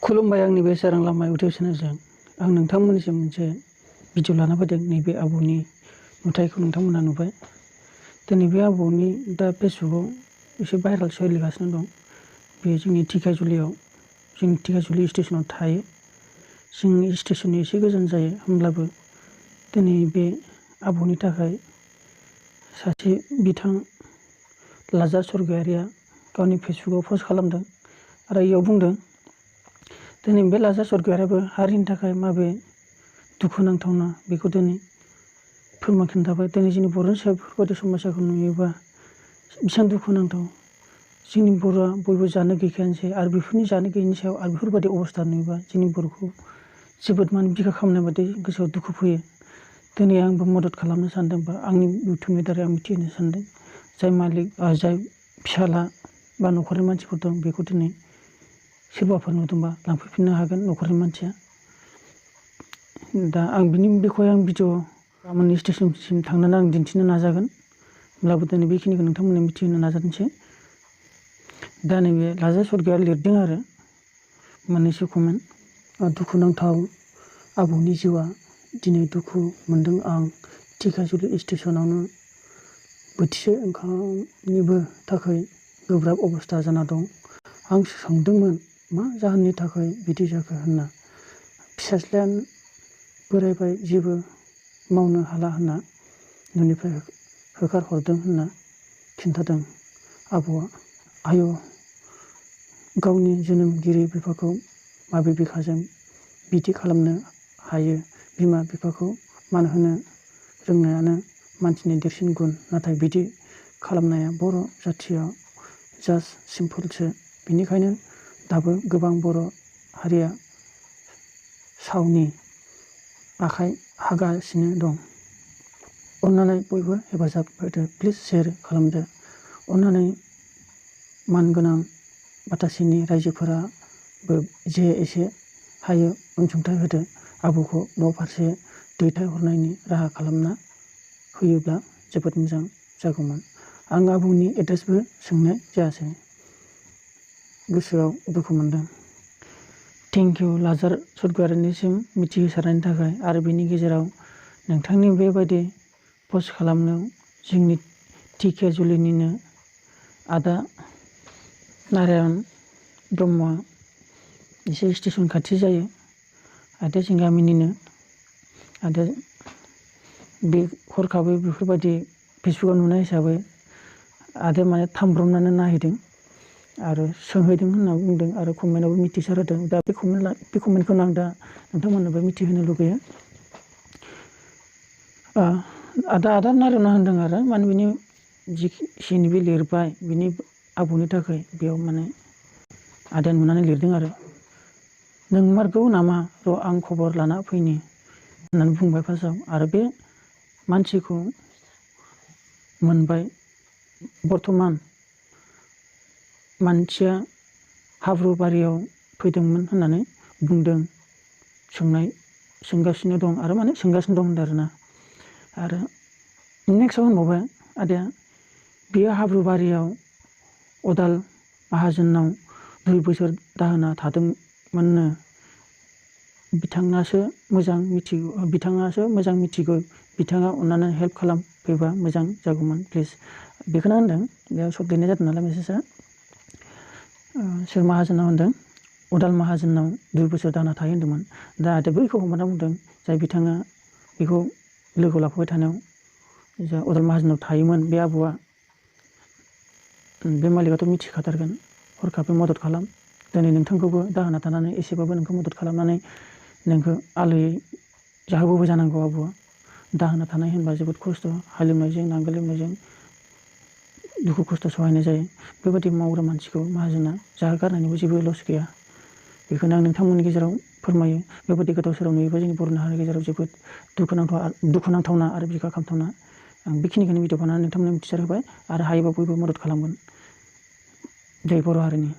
खुलुमबाय आंनि बे स्वrang लामा इउटिउब चेनेलजों आं नोंथांमोननिसिम मोनसे भिडिअ लाना फैदों। नैबे आबौनि नुथायखौ नोंथांमोना नुबाय। दिनै बे आबौनि दा फेसबुकआव एसे भाइरेल सोलिगासिनो दं। बे जोंनि धेकियाजुलियाव जोंनि धेकियाजुलि स्टेशनाव थायो। जोंनि स्टेशननि एसे गोजान जायो, होमब्लाबो दिनै बे आबौनि थाखाय सासे बिथां लाजा स्वर्गयारिया गावनि फेसबुकआव पस्ट खालामदों आरो इयाव बुंदों दिनै बे लाजा स्वर्गयारियाबो हारिनि थाखाय माबे दुखुनांथावना बेखौ दिनै फोरमान खिन्थाबाय। दिनै जोंनि बर'नि सायाव बेफोरबायदि समस्याखौ नुयोबा बेसेबां दुखुनांथाव। जोंनि बर'आ बयबो जानो गैखायानोसै आरो बेफोरनि जानो गैयिनि सायाव आरो बेफोरबायदि अबस्था नुयोबा जोंनि बर'खौ जोबोद बिखा खालामनाय बायदि गोसोआव दुखु फैयो। दिनै आंबो मदद खालामनो सानदों बा आंनि इउटिउबनि दारै आं मिथिहोनो सानदों। जाय मालिक जाय फिसाला बा न'खरनि मानसिफोर दं बेखौ दिनै सोरबाफोर नुदोंबा लांफैफिननो हागोन न'खरनि मानसिया। दा आं बेखौहाय आं भिडिअ गाबोननि स्टेशनसिम थांनानै आं दिन्थिनो नाजागोन। होमब्लाबो दिनै बेखिनिखौ नोंथांमोननो मिथिहोनो नाजानोसै। दा नैबे लाजा स्वर्गयारिया लिरदों आरो मोननैसो कमेन्ट। दुखुनांथाव आबौनि जिउआ दिनै दुखु मोनदों आं। धेकियाजुलि स्टेशनावनो बोथिसे ओंखामनिबो थाखाय गोब्राब अबस्था जाना दं। आं सोंदोंमोन मा जाहोननि थाखाय बिदि जाखो होनना। फिसाज्लाया बोरायबाय जेबो मावनो हाला होनना न'निफ्राय होखारहरदों होनना खिन्थादों आबौआ। आय' गावनि जोनोमगिरि बिफाखौ माबे बिखाजों बिदि खालामनो हायो। बिमा बिफाखौ मान होनो रोंनायानो मानसिनि देरसिन गुन। नाथाय बिदि खालामनाया बर' जाथियाव जास्ट सिम्पोलसो। बेनिखायनो दाबो गोबां बर' हारिया सावनि आखाइ हागासिनो दं। अन्नानै बयबो हेफाजाब होदो, प्लिज शेयार खालामदो। अन्नानै मानगोनां बाथासिनि रायजोफोराबो जे एसे हायो अनसुंथाइ होदो। आबौखौ न' फारसे दैथायहरनायनि राहा खालामना होयोब्ला जोबोद मोजां जागौमोन। आं आबौनि एड्रेसबो सोंनाय जायासै, गोसोआव दुखु मोनदों। थेंक इउ लाजार स्वर्गयारिनिसिम मिथिहोसारनायनि थाखाय। आरो बेनि गेजेराव नोंथांनि बेबायदि पस्ट खालामनायाव जोंनि धेकियाजुलिनिनो आदा नारायण ब्रह्मआ एसे स्टेसन खाथि जायो। आदाया जों गामिनिनो आदा बे हरखाबै बेफोरबायदि फेसबुकआव नुनाय हिसाबै आदाया माने थांब्रबनानै नायहैदों आरो सोंहैदों होनना बुंदों आरो कमेन्टआवबो मिथिसार होदों। दा बे कमेन्टखौनो आं दा नोंथांमोननोबो मिथिहोनो लुगैयो। आदा नारायणआ होनदों आरो माने बिनि जिखिनि बे लिरबाय बिनि आबौनि थाखाय बेयाव माने आदाया नुनानै लिरदों आरो नोंमारगौ नामा र' आं खबर लाना फैनि होननानै बुंबाय फार्स्टआव। आरो बे मानसिखौ मोनबाय। बर्थमान मानसिया हाब्रुबारियाव फैदोंमोन होननानै बुंदों। सोंगासिनो दं आरो माने सोंगासिनो दं होनदों आरोना। आरो नेक्स्टआव होनबावबाय आदाया बेयो हाब्रुबारियाव अदाल माहाजोननाव 2 बोसोर दाहोना थादोंमोननो। बिथाङासो मोजां मिथिगौ। बिथाङा अन्नानै हेल्प खालामफैबा मोजां जागौमोन प्लिज। बेखौनो होनदों। बेयाव सर्ट लिरनाय जादों नालाय मेसेजआ। सोर माहाजोना होनदों अदाल माहाजोननाव 2 बोसोर दाहोना थायो होनदोंमोन। दा आदाया बैखौ हमना बुंदों जाय बिथाङा बेखौ लोगो लाफाबाय थानायाव जा अदाल माहाजोनाव थायोमोन बे आबौआ। बे मालिकआथ' मिथिखाथारगोन। हरखाबै मदद खालाम। दिनै नोंथांखौबो दाहोना थानानै एसेबाबो नोंखौ मदद खालामनानै नोंखौ आलोयै जाहोबोबाय जानांगौ आबौआ। दाहोना थानाय होनबा जोबोद खस्थ'। हालेवनायजों नांगोल एवनायजों दुखु खस्थ' सहायनाय जायो। बेबायदि मावग्रा मानसिखौ माहाजोना जाहोगारनायनिबो जेबो लस गैया। बेखौनो आं नोंथांमोननि गेजेराव फोरमायो। बेबायदि गोदाव सोराव नुयोबा जोंनि बर' हारिनि गेजेराव जोबोद दुखुनांथावना आरो बिखा खामथावना। आं बेखिनिखौनो भिडिअ बानायनानै नोंथांमोननो मिथिसार होबाय आरो हायोबा बयबो मदद खालामगोन। जय बर' हारिनि।